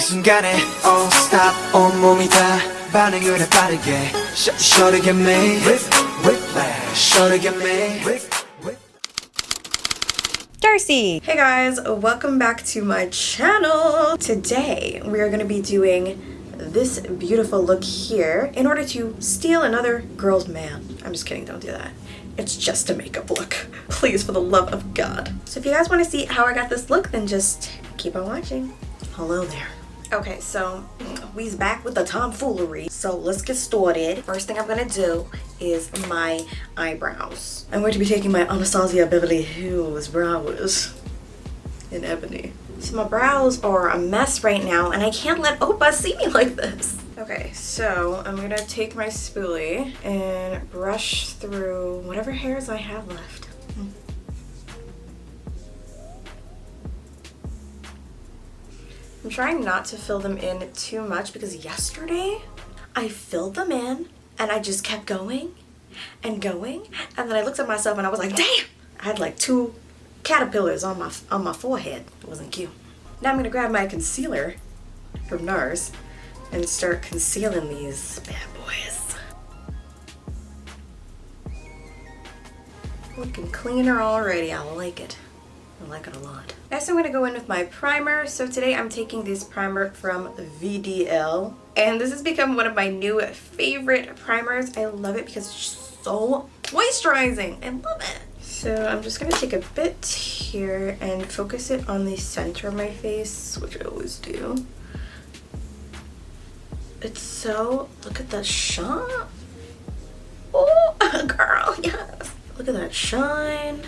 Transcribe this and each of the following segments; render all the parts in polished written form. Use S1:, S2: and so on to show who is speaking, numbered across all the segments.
S1: 순간에 oh stop 온몸이 다 반응을 해 빠르게 Sure to get me Sure to get me
S2: Darcey! Hey guys, welcome back to my channel. Today we are going to be doing this beautiful look here in order to steal another girl's man. I'm just kidding, don't do that. It's just a makeup look. Please, for the love of God. So if you guys want to see how I got this look, then just keep on watching. Hello there. Okay, so we's back with the tomfoolery. So let's get started. First thing I'm gonna do is my eyebrows. I'm going to be taking my Anastasia Beverly Hills brows in Ebony. So my brows are a mess right now and I can't let Oppa see me like this. Okay, so I'm gonna take my spoolie and brush through whatever hairs I have left. I'm trying not to fill them in too much because yesterday I filled them in and I just kept going and going, and then I looked at myself and I was like, damn! I had like 2 caterpillars on my forehead. It wasn't cute. Now I'm gonna grab my concealer from NARS and start concealing these bad boys. Looking cleaner already. I like it. I like it a lot. Next I'm going to go in with my primer. So today I'm taking this primer from VDL. And this has become one of my new favorite primers. I love it because it's so moisturizing. I love it. So I'm just going to take a bit here and focus it on the center of my face, which I always do. It's so, look at that shine. Oh, girl, yes. Look at that shine.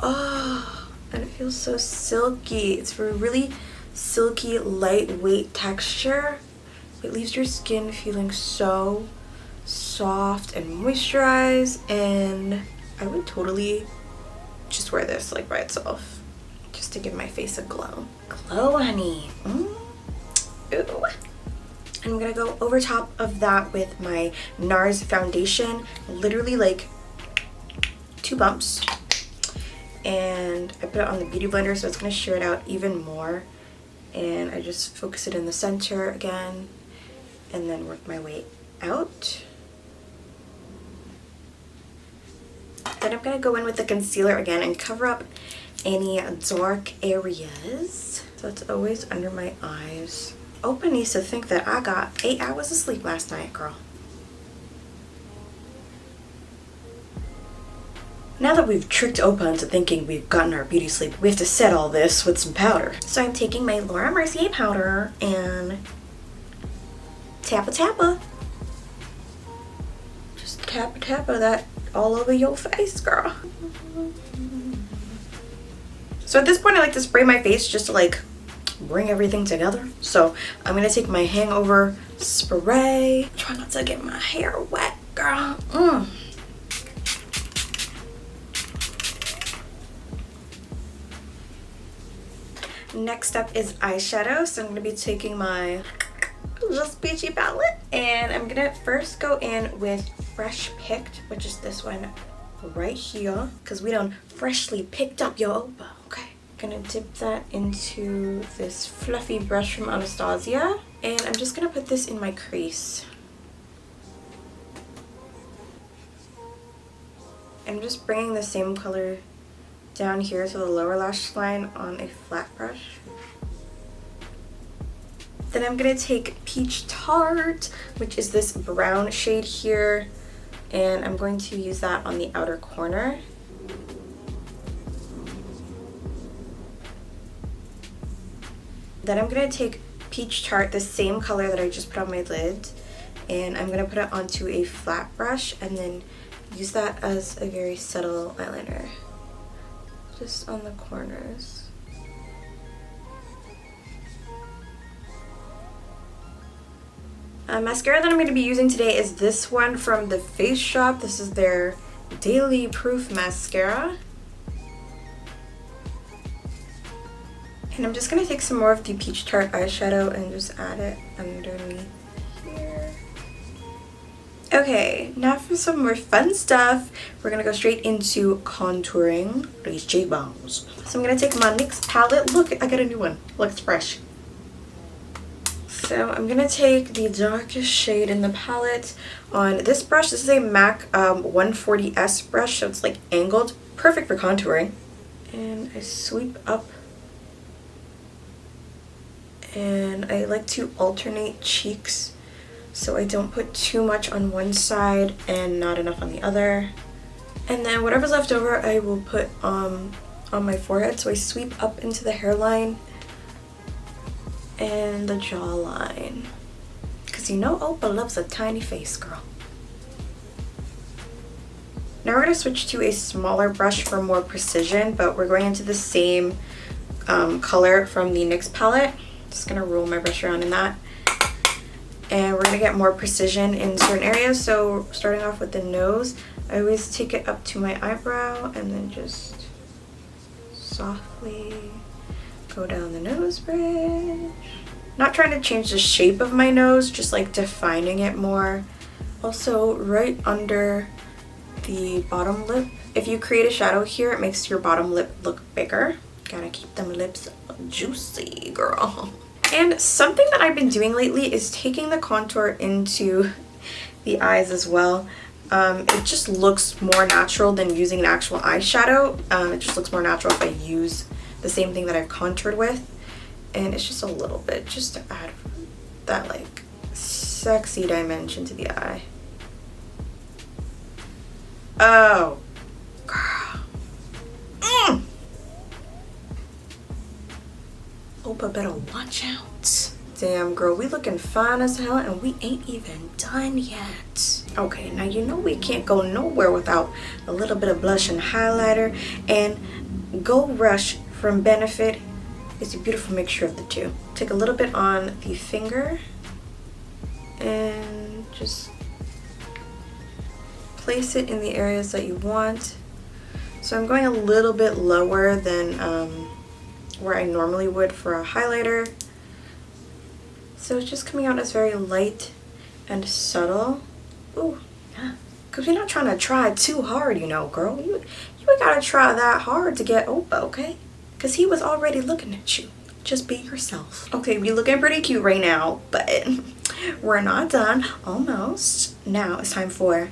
S2: Oh, and it feels so silky. It's a really silky, lightweight texture. It leaves your skin feeling so soft and moisturized, and I would totally just wear this like by itself just to give my face a glow. Glow, honey. Ooh. I'm gonna go over top of that with my NARS foundation, literally like 2 bumps. And I put it on the beauty blender so it's going to sheer it out even more, and I just focus it in the center again and then work my way out. Then I'm going to go in with the concealer again and cover up any dark areas. So it's always under my eyes. Oppa needs to think that I got 8 hours of sleep last night, girl. Now that we've tricked Oppa into thinking we've gotten our beauty sleep, we have to set all this with some powder. So I'm taking my Mercier powder and tappa. Just tappa that all over your face, girl. So at this point I like to spray my face just to like bring everything together. So I'm gonna take my hangover spray. Try not to get my hair wet, girl. Next up is eyeshadow, so I'm going to be taking my Just Peachy palette, and I'm going to first go in with Fresh Picked, which is this one right here, because we done freshly picked up your Oppa, okay? I'm going to dip that into this fluffy brush from Anastasia, and I'm just going to put this in my crease. I'm just bringing the same color down here to the lower lash line on a flat brush. Then I'm going to take Peach Tart, which is this brown shade here, and I'm going to use that on the outer corner. Then I'm going to take Peach Tart, the same color that I just put on my lid, and I'm going to put it onto a flat brush and then use that as a very subtle eyeliner. Just on the corners. Mascara that I'm going to be using today is this one from the Face Shop. This is their Daily Proof Mascara. And I'm just going to take some more of the Peach Tart eyeshadow and just add it underneath here. Okay, now for some more fun stuff, we're going to go straight into contouring these cheekbones. So I'm going to take my NYX palette. Look, I got a new one. Looks fresh. So I'm gonna take the darkest shade in the palette on this brush. This is a MAC 140S brush, so it's like angled, perfect for contouring. And I sweep up, and I like to alternate cheeks so I don't put too much on one side and not enough on the other. And then whatever's left over I will put on my forehead. So I sweep up into the hairline and the jawline, because you know Oppa loves a tiny face, girl. Now we're going to switch to a smaller brush for more precision, but we're going into the same color from the NYX palette. Just going to roll my brush around in that. And we're going to get more precision in certain areas. So starting off with the nose, I always take it up to my eyebrow and then just softly go down the nose bridge. Not trying to change the shape of my nose, just like defining it more. Also right under the bottom lip. If you create a shadow here, it makes your bottom lip look bigger. Gotta keep them lips juicy, girl. And something that I've been doing lately is taking the contour into the eyes as well. It just looks more natural than using an actual eyeshadow. It just looks more natural if I use the same thing that I've contoured with. And it's just a little bit, just to add that like sexy dimension to the eye. Oh, girl. Oppa better watch out. Damn, girl, we looking fine as hell and we ain't even done yet. Okay, now you know we can't go nowhere without a little bit of blush and highlighter, and Gold Rush from Benefit is a beautiful mixture of the two. Take a little bit on the finger and just place it in the areas that you want. So I'm going a little bit lower than where I normally would for a highlighter. So it's just coming out as very light and subtle. Ooh, yeah. Because we're not trying to try too hard, you know, girl. You ain't gotta try that hard to get Oppa, okay? Because he was already looking at you. Just be yourself. Okay, we looking pretty cute right now, but we're not done. Almost. Now it's time for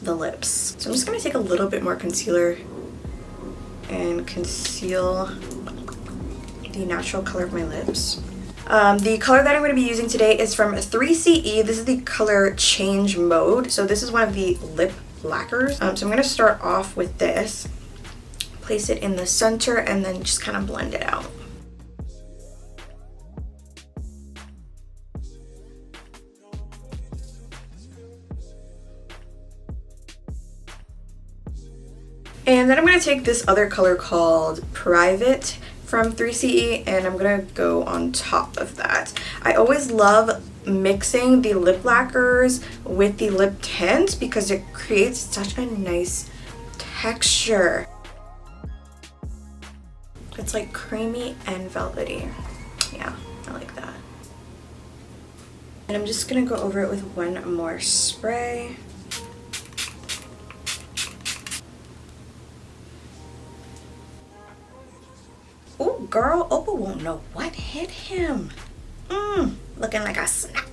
S2: the lips. So I'm just gonna take a little bit more concealer and conceal the natural color of my lips. The color that I'm going to be using today is from 3CE. This is the color Change Mode. So this is one of the lip lacquers. So I'm going to start off with this, place it in the center, and then just kind of blend it out. And then I'm going to take this other color called Private from 3CE, and I'm going to go on top of that. I always love mixing the lip lacquers with the lip tint because it creates such a nice texture. It's like creamy and velvety. Yeah, I like that. And I'm just going to go over it with one more spray. Oh, girl, Oppa won't know what hit him. Looking like a snack.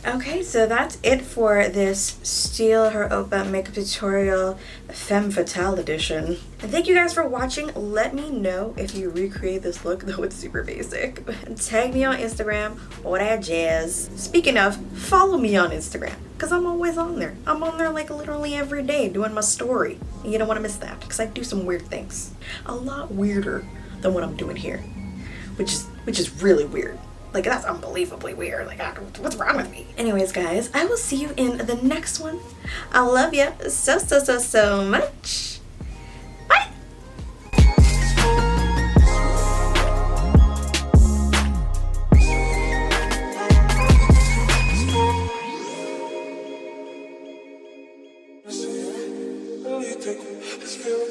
S2: Okay, so that's it for this Steal Her Oppa makeup tutorial Femme Fatale edition. And thank you guys for watching. Let me know if you recreate this look, though it's super basic. Tag me on Instagram, all that jazz. Speaking of, follow me on Instagram, because I'm always on there. I'm on there like literally every day doing my story. And you don't want to miss that, because I do some weird things. A lot weirder than what I'm doing here, which is really weird. Like, that's unbelievably weird. Like, what's wrong with me? Anyways, guys, I will see you in the next one. I love you so much.